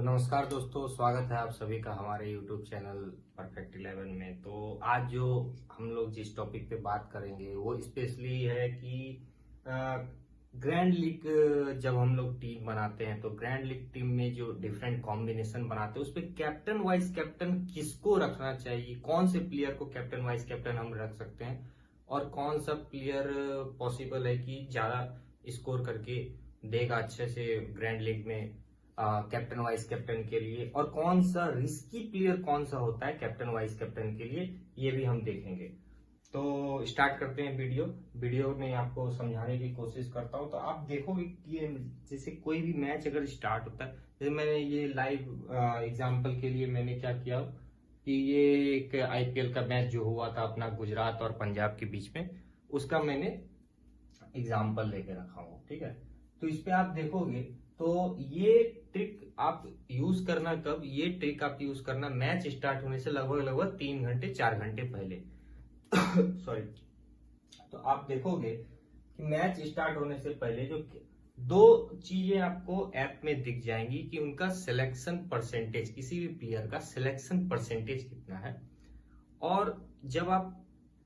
नमस्कार दोस्तों, स्वागत है आप सभी का हमारे YouTube चैनल परफेक्ट 11 में। तो आज जो हम लोग जिस टॉपिक पे बात करेंगे वो स्पेशली है कि ग्रैंड लीग जब हम लोग टीम बनाते हैं तो ग्रैंड लीग टीम में जो डिफरेंट कॉम्बिनेशन बनाते हैं उस पे कैप्टन वाइस कैप्टन किसको रखना चाहिए, कौन से प्लेयर को कैप्टन वाइस कैप्टन हम रख सकते हैं और कौन सा प्लेयर पॉसिबल है कि ज्यादा स्कोर करके देगा अच्छे से ग्रैंड लीग में कैप्टन वाइस कैप्टन के लिए, और कौन सा रिस्की प्लेयर कौन सा होता है कैप्टन वाइस कैप्टन के लिए, ये भी हम देखेंगे। तो स्टार्ट करते हैं वीडियो में आपको समझाने की कोशिश करता हूं। तो आप देखोगे कि जैसे कोई भी मैच अगर स्टार्ट होता है, जैसे मैंने ये लाइव एग्जांपल के लिए मैंने क्या किया कि ये एक आईपीएल का मैच जो हुआ था अपना गुजरात और पंजाब के बीच में, उसका मैंने एग्जाम्पल लेके रखा हूं। ठीक है, तो इस पे आप देखोगे तो ये ट्रिक आप यूज करना कब, ये ट्रिक आप यूज करना मैच स्टार्ट होने से लगभग 3 घंटे 4 घंटे पहले सॉरी। तो आप देखोगे कि मैच स्टार्ट होने से पहले जो दो चीजें आपको ऐप में दिख जाएंगी कि उनका सिलेक्शन परसेंटेज, किसी भी प्लेयर का सिलेक्शन परसेंटेज कितना है। और जब आप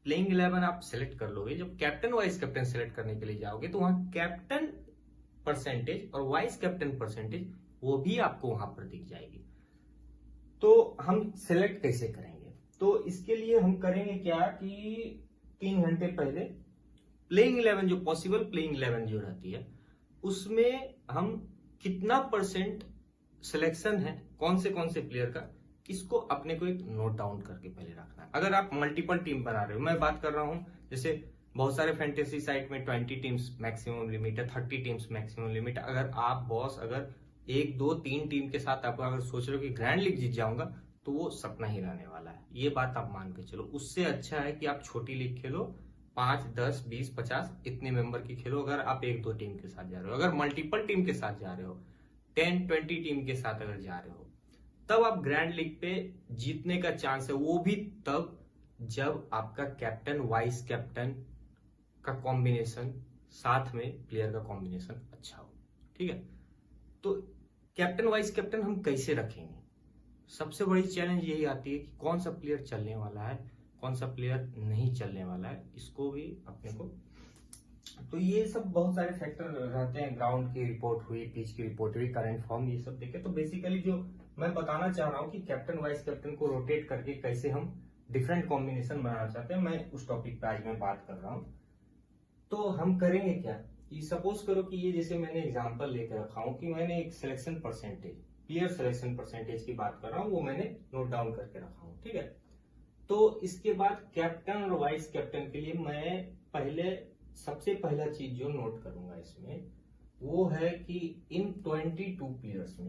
प्लेइंग 11 आप सिलेक्ट कर लोगे, जब कैप्टन वाइस कैप्टन सिलेक्ट करने के लिए जाओगे तो वहां कैप्टन परसेंटेज और वाइस कैप्टन परसेंटेज वो भी आपको वहां पर दिख जाएगी। तो हम सिलेक्ट कैसे करेंगे, तो इसके लिए हम करेंगे क्या कि 3 घंटे पहले प्लेइंग 11 जो पॉसिबल प्लेइंग 11 जो रहती है उसमें हम कितना परसेंट सिलेक्शन है कौन से प्लेयर का, इसको अपने को एक नोट डाउन करके पहले रखना है। अगर आप मल्टीपल टीम बना रहे हो, मैं बात कर रहा हूं जैसे बहुत सारे फैंटेसी साइट में 20 टीम्स मैक्सिमम लिमिट है, 30 टीम्स मैक्सिमम लिमिट। अगर आप बॉस अगर 1 2 3 टीम के साथ आप अगर सोच रहे हो कि ग्रैंड लीग जीत जाऊंगा तो वो सपना ही रहने वाला है, ये बात आप मान के चलो। उससे अच्छा है कि आप छोटी लीग खेलो, 5 10 20 50 इतने मेंबर की खेलो। अगर आप 1 2 टीम के साथ जा रहे हो, अगर मल्टीपल टीम के साथ जा रहे हो, 10 20 टीम के साथ अगर जा रहे हो, तब आप ग्रैंड लीग पे जीतने का चांस है। वो भी तब जब आपका कैप्टन वाइस कैप्टन का कॉम्बिनेशन, साथ में प्लेयर का कॉम्बिनेशन अच्छा हो। ठीक है, तो कैप्टन वाइस कैप्टन हम कैसे रखेंगे, सबसे बड़ी चैलेंज यही आती है कि कौन सा प्लेयर चलने वाला है, कौन सा प्लेयर नहीं चलने वाला है, इसको भी अपने को। तो ये सब बहुत सारे फैक्टर रहते हैं, ग्राउंड की रिपोर्ट हुई, पिच की रिपोर्ट हुई, करंट फॉर्म, ये सब देखे। तो बेसिकली जो मैं बताना चाह रहा हूँ कि कैप्टन वाइस कैप्टन को रोटेट करके कैसे हम डिफरेंट कॉम्बिनेशन बनाना चाहते हैं, मैं उस टॉपिक पे आज मैं बात कर रहा हूँ। तो हम करेंगे क्या कि सपोज करो कि ये जैसे मैंने एग्जांपल लेकर रखा हूं कि मैंने एक selection percentage, player selection percentage की बात कर रहा हूं, वो मैंने नोट डाउन करके रखा हूं। ठीक है, तो इसके बाद कैप्टन और वाइस कैप्टन के लिए मैं पहले सबसे पहला चीज जो नोट करूंगा इसमें वो है कि इन 22 प्लेयर्स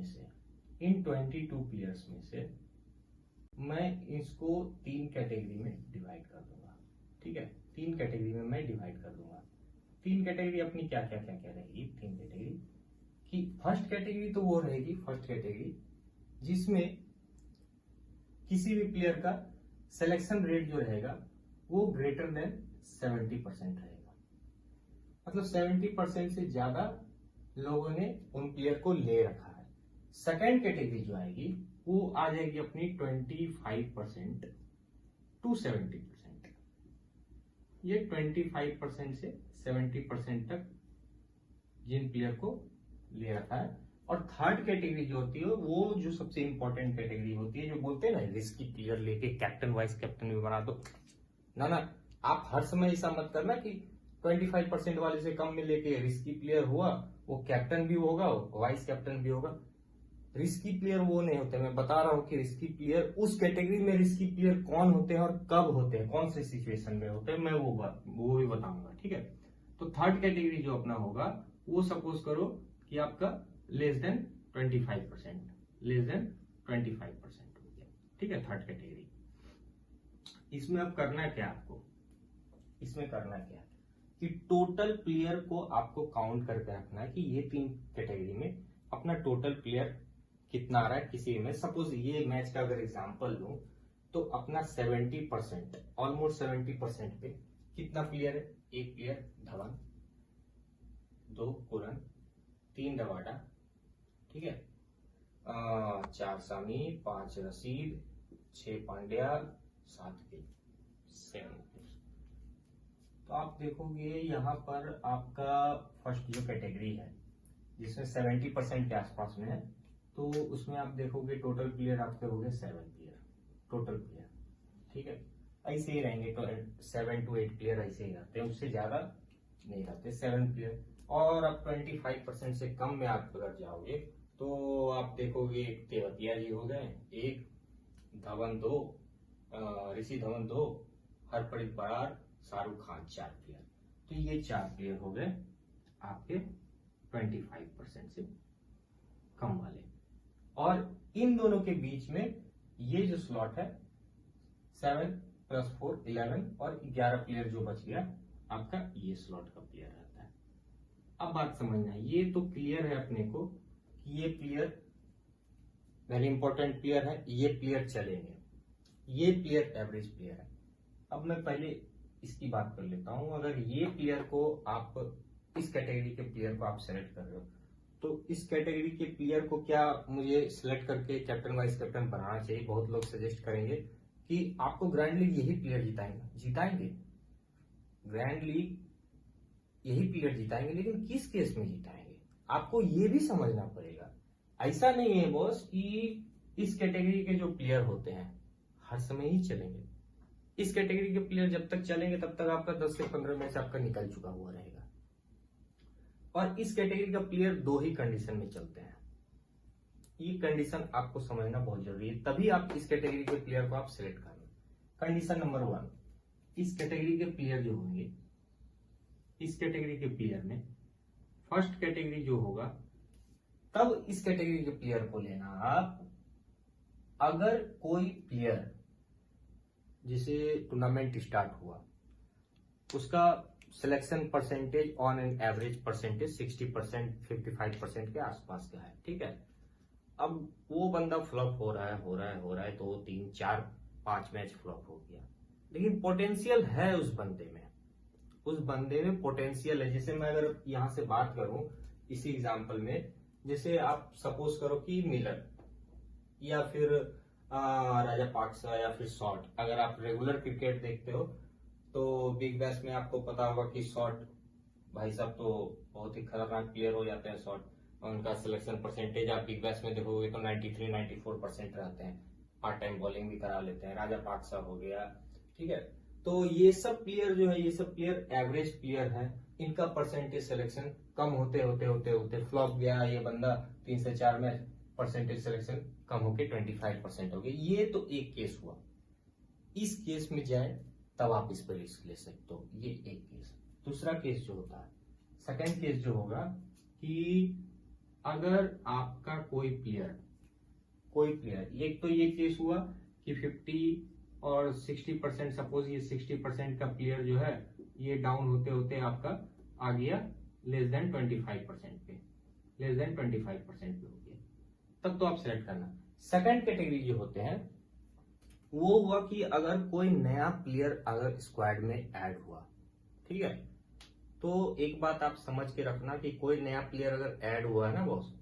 में से मैं इसको 3 कैटेगरी में डिवाइड कर दूंगा। ठीक है, 3 कैटेगरी में मैं डिवाइड कर दूंगा। 3 कैटेगरी अपनी क्या रहेगी, 3 कैटेगरी की फर्स्ट कैटेगरी तो वो रहेगी, फर्स्ट कैटेगरी जिसमें किसी भी प्लेयर का सिलेक्शन रेट जो रहेगा वो ग्रेटर देन 70% रहेगा, मतलब 70% से ज्यादा लोगों ने उन प्लेयर को ले रखा है। सेकेंड कैटेगरी जो आएगी वो आ जाएगी अपनी 25% टू 70%, ये 25% से 70% तक जिन प्लेयर को ले रखा है। और थर्ड कैटेगरी जो होती है वो जो सबसे इंपॉर्टेंट कैटेगरी होती है, जो बोलते हैं ना रिस्की प्लेयर लेके कैप्टन वाइस कैप्टन भी बना दो। ना आप हर समय ऐसा मत करना कि 25% वाले से कम में लेके रिस्की प्लेयर हुआ, वो कैप्टन भी होगा वाइस कैप्टन भी होगा। रिस्की प्लेयर वो नहीं होते, मैं बता रहा हूं कि रिस्की प्लेयर उस कैटेगरी में रिस्की प्लेयर कौन होते हैं और कब होते हैं, कौन से सिचुएशन में होते हैं, मैं वो भी बताऊंगा। ठीक है, तो थर्ड कैटेगरी जो अपना होगा वो सपोज करो कि आपका लेस देन 25%, लेस देन 25% हो गया। ठीक है, थर्ड कैटेगरी। इसमें अब करना क्या आपको, इसमें करना क्या कि टोटल प्लेयर को आपको काउंट करके रखना है कि ये 3 कैटेगरी में अपना टोटल प्लेयर कितना आ रहा है। किसी में सपोज ये मैच का अगर एग्जांपल लूं तो अपना 70%, ऑलमोस्ट 70% पे कितना प्लेयर है, 1 प्लेयर धवन, 2 कुरन, 3 रबाडा, ठीक है, 4 सामी, 5 रशीद, 6 पांड्या, 7 गिल, 7। तो आप देखोगे यहाँ पर आपका फर्स्ट जो कैटेगरी है जिसमें 70% के आसपास में है, तो उसमें आप देखोगे टोटल प्लेयर आपके हो गए 7 प्लेयर टोटल प्लेयर। ठीक है, ऐसे ही रहेंगे तो 7 to 8 प्लेयर ऐसे ही रहते हैं, उससे ज्यादा नहीं रहते 7 प्लेयर। और अब 25% से कम में आप अगर जाओगे तो आप देखोगे एक तेवतिया जी हो गए, एक धवन 2, ऋषि धवन 2, हरप्रीत बरार, शाहरुख खान, 4 प्लेयर। तो ये 4 प्लेयर हो गए आपके 25% से कम वाले। और इन दोनों के बीच में ये जो स्लॉट है 7 + 4 11 और 11 प्लेयर जो बच गया आपका, ये स्लॉट का प्लेयर रहता है। अब बात समझना, ये तो क्लियर है अपने को कि ये प्लेयर वेरी इंपॉर्टेंट प्लेयर है, ये प्लेयर चलेंगे, ये प्लेयर एवरेज प्लेयर है। अब मैं पहले इसकी बात कर लेता हूं। अगर ये प्लेयर को आप, इस कैटेगरी के प्लेयर को आप सेलेक्ट कर रहे हो, तो इस कैटेगरी के प्लेयर को क्या मुझे सिलेक्ट करके कैप्टन वाइस कैप्टन बनाना चाहिए? बहुत लोग सजेस्ट करेंगे कि आपको ग्रैंड लीग यही प्लेयर जिताएंगे ग्रैंड लीग यही प्लेयर जिताएंगे, लेकिन किस केस में जिताएंगे आपको ये भी समझना पड़ेगा। ऐसा नहीं है बॉस कि इस कैटेगरी के जो प्लेयर होते हैं हर समय ही चलेंगे। इस कैटेगरी के प्लेयर जब तक चलेंगे तब तक आपका 10 से 15 मैच आपका निकल चुका हुआ रहेगा। और इस कैटेगरी का प्लेयर 2 ही कंडीशन में चलते हैं, ये कंडीशन आपको समझना बहुत जरूरी है, तभी आप इस कैटेगरी के प्लेयर को आप सिलेक्ट करेंगे। कंडीशन नंबर 1, इस कैटेगरी के प्लेयर जो होंगे, इस कैटेगरी के प्लेयर में फर्स्ट कैटेगरी जो होगा, तब इस कैटेगरी के प्लेयर को लेना आप। अगर कोई प्लेयर जिसे टूर्नामेंट स्टार्ट हुआ उसका selection percentage on an average percentage 60% 55% के आसपास का है, ठीक है। अब वो बंदा फ्लॉप हो रहा है 2 3 4 5 मैच फ्लॉप हो गया, लेकिन पोटेंशियल है उस बंदे में पोटेंशियल है। जैसे मैं अगर यहां से बात करूं इसी एग्जांपल में, जैसे आप सपोज करो कि मिलर या फिर राजा पाक्सा या फिर शॉट, अगर आप रेगुलर क्रिकेट देखते हो तो बिग बैश में आपको पता होगा कि शॉट भाई साहब तो बहुत ही खतरनाक प्लेयर हो जाते हैं शॉट, और उनका सिलेक्शन परसेंटेज आप बिग बैश में देखोगे तो 93-94% रहते हैं, पार्ट टाइम बॉलिंग भी करा लेते हैं। राजा पाक्सा हो गया, ठीक है। तो ये सब प्लेयर जो है, ये सब प्लेयर एवरेज प्लेयर है, इनका परसेंटेज सिलेक्शन कम होते फ्लॉप गया ये बंदा 3 से 4 मैच, परसेंटेज सिलेक्शन कम होके 25% हो गया। ये तो एक केस हुआ, इस केस में जाए तब आप इस पर रिस्क ले सकते हो, ये एक केस। दूसरा केस जो होता है, सेकंड केस जो होगा कि अगर आपका कोई प्लेयर एक तो ये केस हुआ कि 50 और 60%, सपोज ये 60% का प्लेयर जो है ये डाउन होते आपका आ गया लेस देन 25% पे हो गया, तब तो आप सेलेक्ट करना। सेकंड कैटेगरी जो होते हैं वो हुआ कि अगर कोई नया प्लेयर अगर स्क्वाड में ऐड हुआ, ठीक है, तो एक बात आप समझ के रखना कि कोई नया प्लेयर अगर ऐड हुआ है ना बॉस,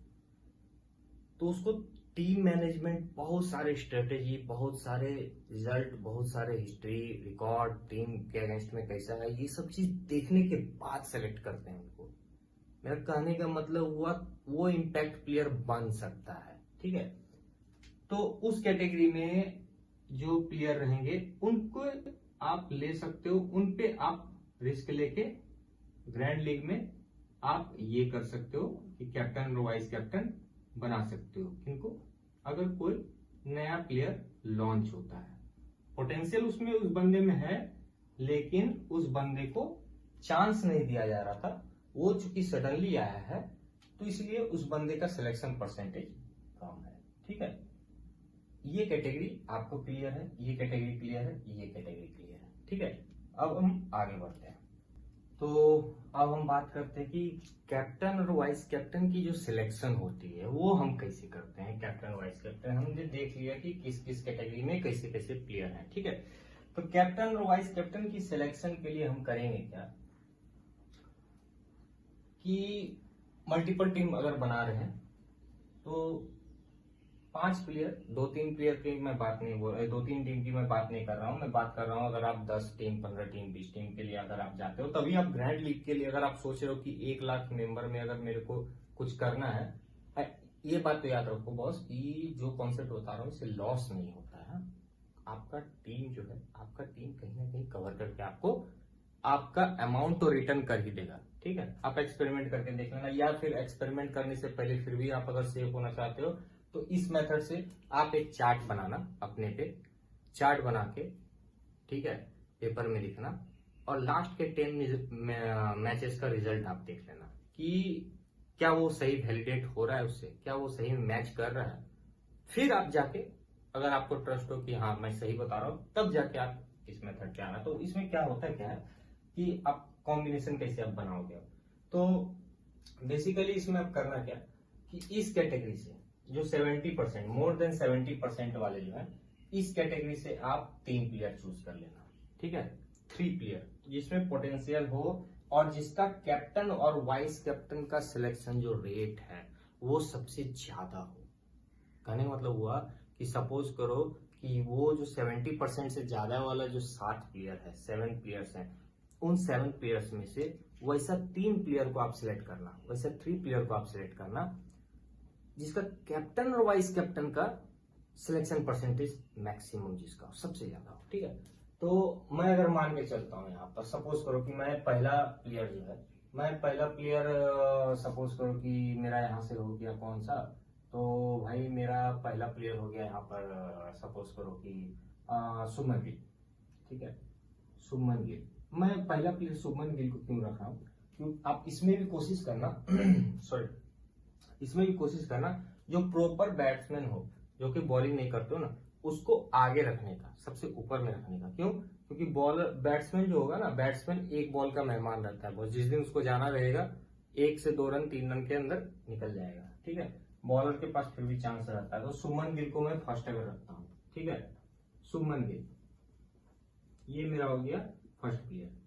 तो उसको टीम मैनेजमेंट बहुत सारे स्ट्रेटेजी, बहुत सारे रिजल्ट, बहुत सारे हिस्ट्री रिकॉर्ड, टीम के अगेंस्ट में कैसा है, ये सब चीज देखने के बाद सेलेक्ट करते हैं उनको। मेरा कहने का मतलब हुआ वो इम्पैक्ट प्लेयर बन सकता है, ठीक है। तो उस कैटेगरी में जो प्लेयर रहेंगे उनको आप ले सकते हो, उन पे आप रिस्क लेके ग्रैंड लीग में आप ये कर सकते हो कि कैप्टन और वाइस कैप्टन बना सकते हो। किनको? अगर कोई नया प्लेयर लॉन्च होता है, पोटेंशियल उसमें उस बंदे में है, लेकिन उस बंदे को चांस नहीं दिया जा रहा था, वो चूंकि सडनली आया है तो इसलिए उस बंदे का सिलेक्शन परसेंटेज कम है, ठीक है। ये कैटेगरी आपको क्लियर है, ये कैटेगरी क्लियर है, ये कैटेगरी क्लियर है, ठीक है। अब हम आगे बढ़ते हैं। तो अब हम बात करते हैं कि कैप्टन और वाइस कैप्टन की जो सिलेक्शन होती है वो हम कैसे करते हैं। कैप्टन वाइस कैप्टन हमने देख लिया कि किस किस कैटेगरी में कैसे कैसे प्लेयर हैं, ठीक है। तो कैप्टन और वाइस कैप्टन की सिलेक्शन के लिए हम करेंगे क्या कि मल्टीपल टीम अगर बना रहे हैं तो 5 प्लेयर, 2-3 प्लेयर की मैं बात नहीं बोल, 2-3 टीम की मैं बात नहीं कर रहा हूँ। मैं बात कर रहा हूँ अगर आप 10 टीम, 15 टीम, 20 टीम के लिए अगर आप जाते हो, तभी आप ग्रैंड लीग के लिए अगर आप सोच रहे हो कि 1 लाख मेंबर में अगर मेरे को कुछ करना है, ये बात तो याद रखो बॉस कि जो कॉन्सेप्ट बता रहा हूँ इससे लॉस नहीं होता है। आपका टीम जो है, आपका टीम कहीं ना कहीं कवर करके आपको आपका अमाउंट तो रिटर्न कर ही देगा। ठीक है, आप एक्सपेरिमेंट करके देख लेना, या फिर एक्सपेरिमेंट करने से पहले फिर भी आप अगर सेफ होना चाहते हो तो इस मेथड से आप एक चार्ट बनाना, अपने पे चार्ट बना के, ठीक है, पेपर में लिखना, और लास्ट के 10 मैचेस का रिजल्ट आप देख लेना कि क्या वो सही वैलिडेट हो रहा है उससे, क्या वो सही मैच कर रहा है। फिर आप जाके अगर आपको ट्रस्ट हो कि हाँ मैं सही बता रहा हूं, तब जाके आप इस मेथड पे आना। तो इसमें क्या होता है, क्या है कि आप कॉम्बिनेशन कैसे आप बनाओगे। तो बेसिकली इसमें आप करना क्या कि इस कैटेगरी से जो 70%, मोर देन 70% वाले जो है, इस कैटेगरी से आप 3 प्लेयर चूज कर लेना। ठीक है, 3 प्लेयर जिसमें पोटेंशियल हो और जिसका कैप्टन और वाइस कैप्टन का सिलेक्शन जो रेट है वो सबसे ज्यादा हो। कहने का मतलब हुआ कि सपोज करो कि वो जो 70% से ज्यादा वाला जो 7 प्लेयर है, 7 प्लेयर्स हैं, उन 7 प्लेयर्स में से वैसा 3 प्लेयर को आप सिलेक्ट करना, वैसा 3 प्लेयर को आप सिलेक्ट करना जिसका कैप्टन और वाइस कैप्टन का सिलेक्शन परसेंटेज मैक्सिमम जिसका सबसे ज्यादा हो। ठीक है, तो मैं अगर मान के चलता हूँ यहाँ पर, सपोज करो कि मैं पहला प्लेयर जो है, मैं पहला प्लेयर सपोज करो कि मेरा यहाँ से हो गया कौन सा, तो भाई मेरा पहला प्लेयर हो गया यहाँ पर सपोज करो कि शुभमन गिल। ठीक है, शुभमन गिल, मैं पहला प्लेयर शुभमन गिल को क्यों रख रहा हूँ, क्यों आप इसमें भी कोशिश करना सॉरी, इसमें भी कोशिश करना जो प्रॉपर बैट्समैन हो, जो कि बॉलिंग नहीं करते हो ना, उसको आगे रखने का, सबसे ऊपर में रखने का। क्यों? क्योंकि बॉलर बैट्समैन जो होगा ना, बैट्समैन एक बॉल का मेहमान रहता है, बस जिस दिन उसको जाना रहेगा 1 से 2 रन 3 रन के अंदर निकल जाएगा। ठीक है, बॉलर के पास फिर भी चांस रहता है। तो शुभमन गिल को मैं फर्स्ट अगर रखता हूँ, ठीक है, शुभमन गिल ये मेरा हो गया फर्स्ट प्लेयर।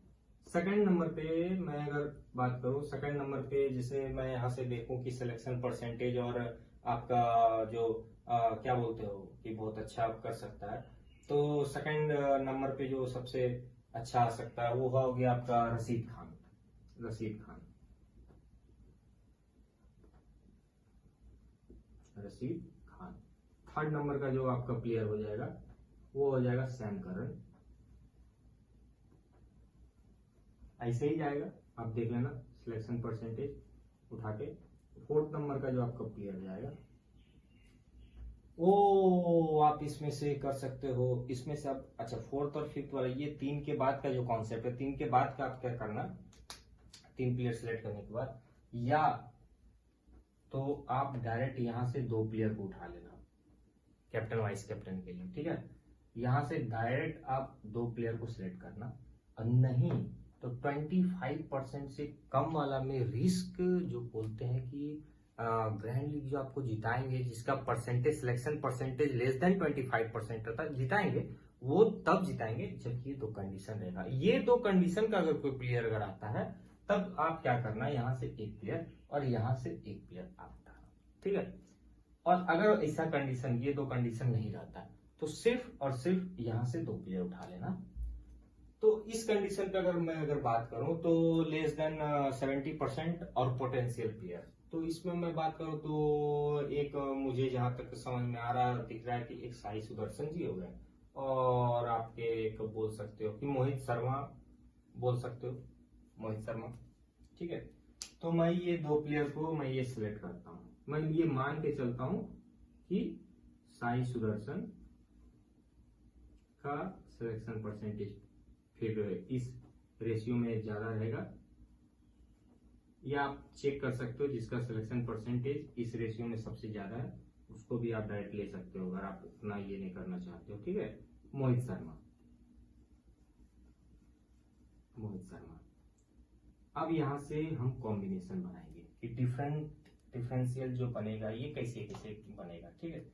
सेकंड नंबर पे मैं अगर बात करूं, सेकंड नंबर पे जैसे मैं यहाँ से देखूं कि सिलेक्शन परसेंटेज और आपका जो क्या बोलते हो कि बहुत अच्छा आप कर सकता है, तो सेकंड नंबर पे जो सबसे अच्छा आ सकता है वो हो गया आपका रशीद खान। रशीद खान, रशीद खान। थर्ड नंबर का जो आपका प्लेयर हो जाएगा वो हो जाएगा सैम करन। ऐसे ही जाएगा, आप देख लेना सिलेक्शन परसेंटेज उठा के। फोर्थ नंबर का जो आपका प्लेयर जाएगा, ओ आप इसमें से कर सकते हो, इसमें से आप, अच्छा फोर्थ और फिफ्थ वाला, ये 3 के बाद का जो कॉन्सेप्ट है, 3 के बाद का आप क्या करना, 3 प्लेयर सिलेक्ट करने के बाद, या तो आप डायरेक्ट यहां से 2 प्लेयर को उठा लेना कैप्टन वाइस कैप्टन के लिए। ठीक है, यहां से डायरेक्ट आप 2 प्लेयर को सिलेक्ट करना, और नहीं तो 25% से कम वाला में रिस्क जो बोलते हैं कि ग्रैंड लीग जो आपको जिताएंगे, जिसका percentage selection percentage less than 25% रहता है, जिताएंगे वो तब जिताएंगे जब ये 2 कंडीशन रहेगा। ये 2 कंडीशन का अगर कोई प्लेयर अगर आता है, तब आप क्या करना, यहाँ से 1 प्लेयर और यहाँ से 1 प्लेयर आप उठाना। ठीक है, और अगर ऐसा कंडीशन, ये 2 कंडीशन नहीं रहता तो सिर्फ और सिर्फ यहाँ से 2 प्लेयर उठा लेना। तो इस कंडीशन पे अगर बात करूं तो लेस देन 70% और पोटेंशियल प्लेयर, तो इसमें मैं बात करूं तो एक मुझे जहां तक समझ में आ रहा दिख रहा है कि एक साई सुदर्शन जी हो गए, और आपके एक बोल सकते हो कि मोहित शर्मा, बोल सकते हो मोहित शर्मा। ठीक है, तो मैं ये 2 प्लेयर को मैं ये सिलेक्ट करता हूं, मैं ये मान के चलता हूं कि साई सुदर्शन का सिलेक्शन परसेंटेज फिर इस रेशियो में ज्यादा रहेगा, या आप चेक कर सकते हो जिसका सिलेक्शन परसेंटेज इस रेशियो में सबसे ज्यादा है उसको भी आप डायरेक्ट ले सकते हो अगर आप उतना ये नहीं करना चाहते हो। ठीक है, मोहित शर्मा, मोहित शर्मा। अब यहां से हम कॉम्बिनेशन बनाएंगे कि डिफरेंशियल जो बनेगा ये कैसे कैसे बनेगा। ठीक है,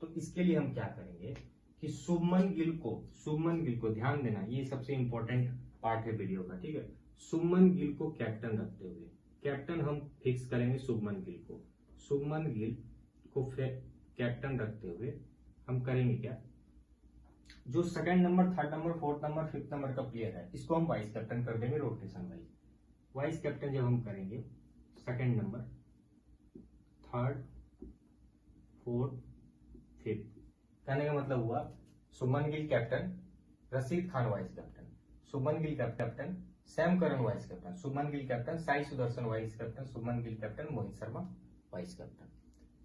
तो इसके लिए हम क्या करेंगे कि शुभमन गिल को ध्यान देना, ये सबसे इंपॉर्टेंट पार्ट है वीडियो का। ठीक है, शुभमन गिल को कैप्टन रखते हुए, कैप्टन हम फिक्स करेंगे शुभमन गिल को, शुभमन गिल को कैप्टन रखते हुए हम करेंगे क्या, जो second number, third number, fourth number, fifth number का प्लेयर है इसको हम वाइस कैप्टन कर देंगे रोटेशन वाइज। वाइस कैप्टन जब हम करेंगे second number, third, fourth, fifth, कहने का मतलब हुआ Shubman Gill captain, Rashid Khan vice captain, Shubman Gill captain, Sam Curran vice captain, Shubman Gill captain, Sai Sudharsan vice captain, Shubman Gill captain, Mohit Sharma vice captain.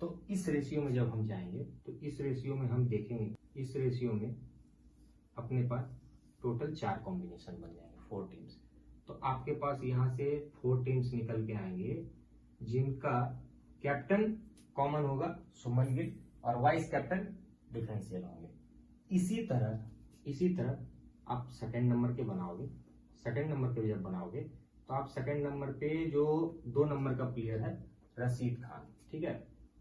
तो इस रेशियो में जब हम जाएंगे तो इस रेशियो में हम देखेंगे, इस रेशियो में अपने पास टोटल 4 कॉम्बिनेशन बन जाएंगे, 4 टीम्स। तो आपके पास यहाँ से 4 टीम्स निकल के आएंगे जिनका कैप्टन कॉमन होगा शुभमन गिल और वाइस कैप्टन डिफरेंशियल होंगे। इसी तरह आप सेकंड नंबर के बनाओगे, सेकंड नंबर के जब बनाओगे तो आप सेकंड नंबर पे जो 2 नंबर का प्लेयर है रशीद खान, ठीक है,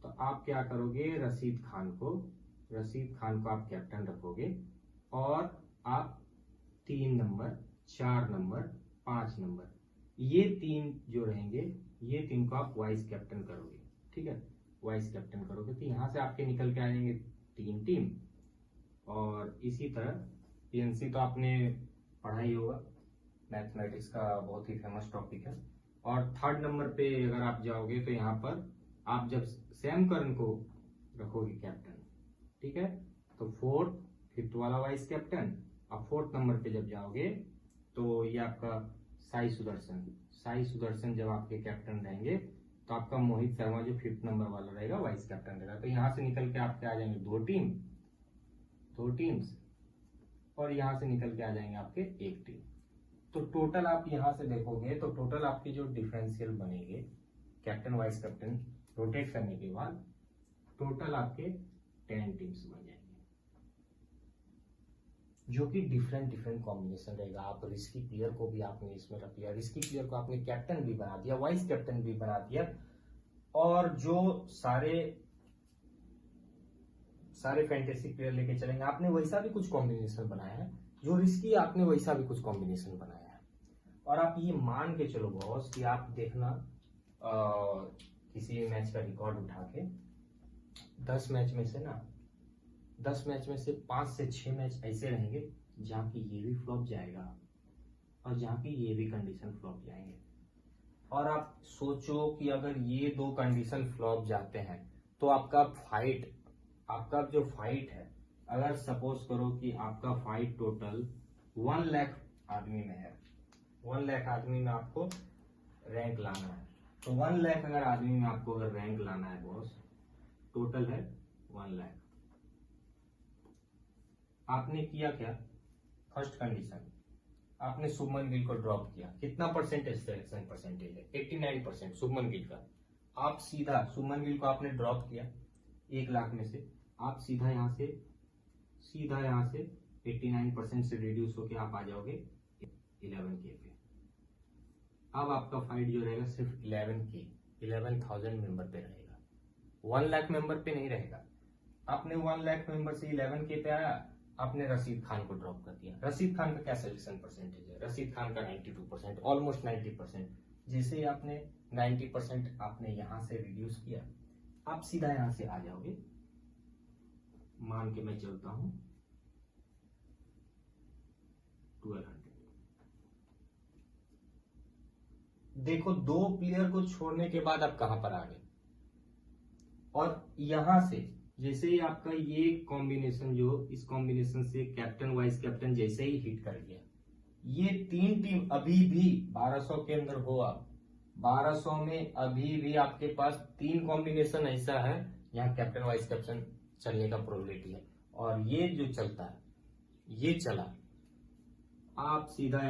तो आप क्या करोगे, रशीद खान को आप कैप्टन रखोगे और आप 3 नंबर, 4 नंबर, 5 नंबर, ये 3 जो रहेंगे ये 3 को आप वाइस कैप्टन करोगे, ठीक है, वाइस कैप्टन करोगे तो यहाँ से आपके निकल के आ जाएंगे 3 टीम। और इसी तरह पीएनसी तो आपने पढ़ा ही होगा, मैथमेटिक्स का बहुत ही फेमस टॉपिक है। और थर्ड नंबर पे अगर आप जाओगे तो यहाँ पर आप जब सैम करन को रखोगे कैप्टन, ठीक है, तो फोर्थ, फिफ्थ वाला वाइस कैप्टन। अब फोर्थ नंबर पे जब जाओगे तो ये आपका साई सुदर्शन जब आपके कैप्टन रहेंगे तो आपका मोहित शर्मा जो फिफ्थ नंबर वाला रहेगा वाइस कैप्टन रहेगा। तो यहाँ से निकल के आपके आ जाएंगे 2 टीम्स और यहाँ से निकल के आ जाएंगे आपके 1 टीम। तो टोटल आप यहाँ से देखोगे तो टोटल आपके जो डिफरेंशियल बनेंगे कैप्टन वाइस कैप्टन रोटेट करने के बाद टोटल आपके 10 टीम्स बन जाएंगे, जो कि डिफरेंट कॉम्बिनेशन रहेगा। आप रिस्की प्लेयर को भी आपने इसमें रख लिया, रिस्की प्लेयर को आपने कैप्टन भी बना दिया, वाइस कैप्टन भी बना दिया, और जो सारे फैंटेसी प्लेयर लेके चलेंगे आपने वैसा भी कुछ कॉम्बिनेशन बनाया है, जो रिस्की आपने वैसा भी कुछ कॉम्बिनेशन बनाया है। और आप ये मान के चलो बॉस कि आप देखना किसी मैच का रिकॉर्ड उठा के 10 मैच में से 5 से 6 मैच ऐसे रहेंगे जहाँ की ये भी फ्लॉप जाएगा और जहाँ की ये भी कंडीशन फ्लॉप जाएंगे। और आप सोचो कि अगर ये 2 कंडीशन फ्लॉप जाते हैं तो आपका जो फाइट है, अगर सपोज करो कि आपका फाइट टोटल 1 लाख आदमी में है, 1 लाख आदमी में आपको रैंक लाना है, तो 1 लाख अगर आदमी में आपको अगर रैंक लाना है बॉस, टोटल है 1 लाख। आपने किया क्या, फर्स्ट कंडीशन आपने शुभमन गिल को ड्रॉप किया, कितना परसेंटेज सिलेक्शन परसेंटेज है, 89% शुभमन गिल का। आप सीधा शुभमन गिल को आपने ड्रॉप किया 1 लाख में से, आप सीधा यहाँ से 89% से रिड्यूस होके आप आ जाओगे 11K पे। अब आपका फाइट जो रहेगा सिर्फ 11,000 मेंबर पे रहेगा, 1 लाख मेंबर पे नहीं रहेगा। आपने 1 लाख मेंबर से 11K पे आया, आपने रशीद खान को ड्रॉप कर दिया। रशीद खान का क्या सिलेक्शन परसेंटेज है, रशीद खान का 92%, ऑलमोस्ट 90%। जैसे ही आपने 90% आपने यहां से रिड्यूस किया, आप सीधा यहां से आ जाओगे, मान के मैं चलता हूं 1200। देखो 2 प्लेयर को छोड़ने के बाद आप कहां पर आ गए, और यहां से जैसे ही आपका ये कॉम्बिनेशन, जो इस कॉम्बिनेशन से कैप्टन वाइस कैप्टन जैसे ही हिट कर गया, ये 3 टीम अभी भी 1200 के अंदर हो, आप 1200 में अभी भी आपके पास 3 कॉम्बिनेशन ऐसा है यहाँ कैप्टन वाइस कैप्टन चलने का प्रोबेबिलिटी है। और ये जो चलता है, ये चला, आप सीधा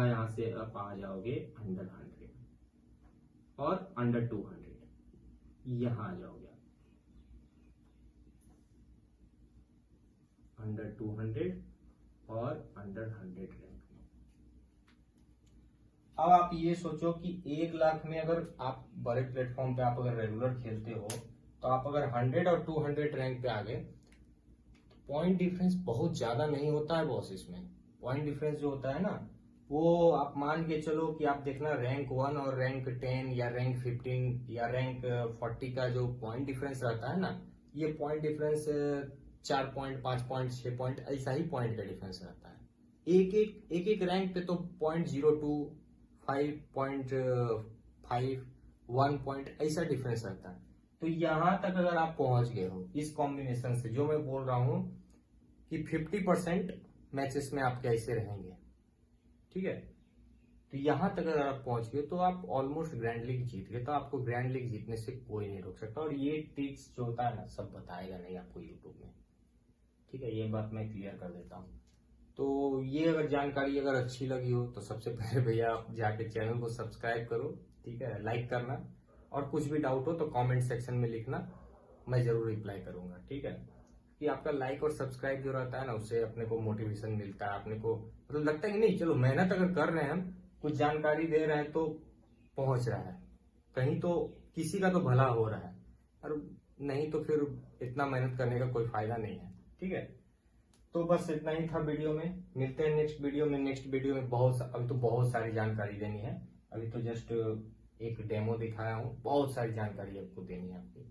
यहां से आप आ जाओगे अंडर 100 और अंडर 200, यहां आ जाओगे अंडर 200 और अंडर 100 रैंक में। अब आप ये सोचो कि 1 लाख में अगर आप बड़े प्लेटफॉर्म पे आप अगर रेगुलर खेलते हो, तो आप अगर 100 और 200 रैंक पे आ गए, पॉइंट डिफरेंस बहुत ज्यादा नहीं होता है बॉस। इसमें पॉइंट डिफरेंस जो होता है ना, वो आप मान के चलो कि आप देखना रैंक 1 और रैंक 10 या रैंक 15 या रैंक 40 का जो पॉइंट डिफरेंस रहता है ना, ये point difference 4 point, 5 point, 6 point, ऐसा ही पॉइंट का डिफरेंस रहता है। एक एक रैंक पे तो 0.02, 5.5, 1 पॉइंट ऐसा डिफरेंस रहता है। तो यहां तक अगर आप पहुंच गए हो इस कॉम्बिनेशन से, जो मैं बोल रहा हूं कि 50% मैचेस में आप कैसे रहेंगे, ठीक है, तो यहां तक अगर आप पहुंच गए तो आप ऑलमोस्ट ग्रैंड लीग जीत गए। तो आपको ग्रैंड लीग जीतने से कोई नहीं रोक सकता। और ये ट्रिक्स जो होता है ना, सब बताएगा नहीं आपको यूट्यूब में, ठीक है, ये बात मैं क्लियर कर देता हूँ। तो ये अगर जानकारी अगर अच्छी लगी हो तो सबसे पहले भैया आप जाके चैनल को सब्सक्राइब करो, ठीक है, लाइक करना, और कुछ भी डाउट हो तो कमेंट सेक्शन में लिखना, मैं जरूर रिप्लाई करूंगा, ठीक है। कि आपका लाइक और सब्सक्राइब जो रहता है ना, उससे अपने को मोटिवेशन मिलता है, अपने को मतलब लगता है कि नहीं चलो मेहनत अगर कर रहे हैं हम, कुछ जानकारी दे रहे हैं तो पहुंच रहा है कहीं, तो किसी का तो भला हो रहा है, और नहीं तो फिर इतना मेहनत करने का कोई फायदा नहीं है, ठीक है। तो बस इतना ही था वीडियो में, मिलते हैं नेक्स्ट वीडियो में। नेक्स्ट वीडियो में अभी तो बहुत सारी जानकारी देनी है, अभी तो जस्ट एक डेमो दिखाया हूँ, बहुत सारी जानकारी आपको देनी है आपकी,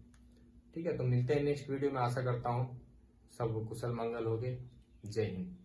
ठीक है। तो मिलते हैं नेक्स्ट वीडियो में, आशा करता हूँ सब कुशल मंगल होगे। जय हिंद।